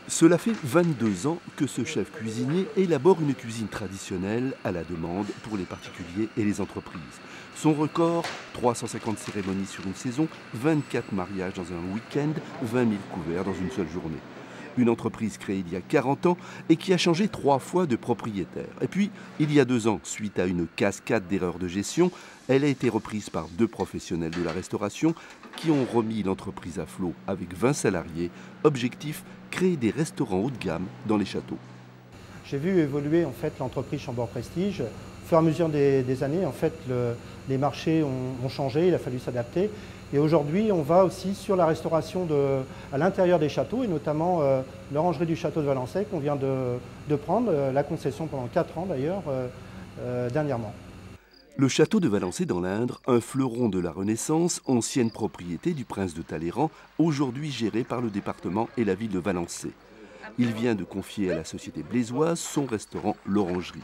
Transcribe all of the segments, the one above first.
Cela fait 22 ans que ce chef cuisinier élabore une cuisine traditionnelle à la demande pour les particuliers et les entreprises. Son record, 350 cérémonies sur une saison, 24 mariages dans un week-end, 20 000 couverts dans une seule journée. Une entreprise créée il y a 40 ans et qui a changé 3 fois de propriétaire. Et puis, il y a 2 ans, suite à une cascade d'erreurs de gestion, elle a été reprise par 2 professionnels de la restauration qui ont remis l'entreprise à flot avec 20 salariés. Objectif, créer des restaurants haut de gamme dans les châteaux. J'ai vu évoluer en fait l'entreprise Chambord Prestige. Au fur et à mesure des années, en fait, les marchés ont changé, il a fallu s'adapter. Et aujourd'hui, on va aussi sur la restauration à l'intérieur des châteaux, et notamment l'orangerie du château de Valençay, qu'on vient de prendre, la concession pendant 4 ans d'ailleurs, dernièrement. Le château de Valençay dans l'Indre, un fleuron de la Renaissance, ancienne propriété du prince de Talleyrand, aujourd'hui géré par le département et la ville de Valençay. Il vient de confier à la société blésoise son restaurant L'Orangerie.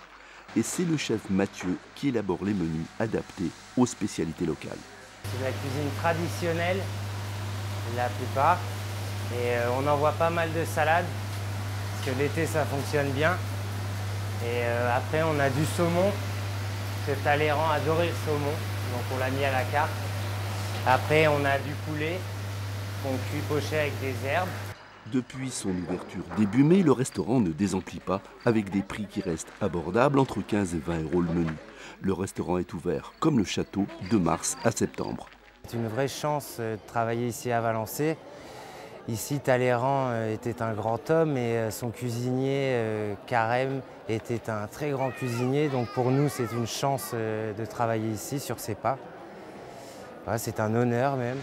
Et c'est le chef Mathieu qui élabore les menus adaptés aux spécialités locales. C'est la cuisine traditionnelle, la plupart. Et on envoie pas mal de salades, parce que l'été ça fonctionne bien. Et après on a du saumon, parce que Talleyrand adorait le saumon, donc on l'a mis à la carte. Après on a du poulet qu'on cuit poché avec des herbes. Depuis son ouverture début mai, le restaurant ne désemplit pas, avec des prix qui restent abordables, entre 15 et 20 € le menu. Le restaurant est ouvert, comme le château, de mars à septembre. C'est une vraie chance de travailler ici à Valençay. Ici, Talleyrand était un grand homme et son cuisinier, Carême, était un très grand cuisinier. Donc pour nous, c'est une chance de travailler ici, sur ses pas. Ouais, c'est un honneur même.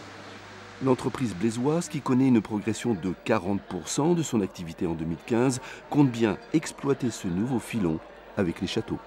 L'entreprise blésoise, qui connaît une progression de 40% de son activité en 2015, compte bien exploiter ce nouveau filon avec les châteaux.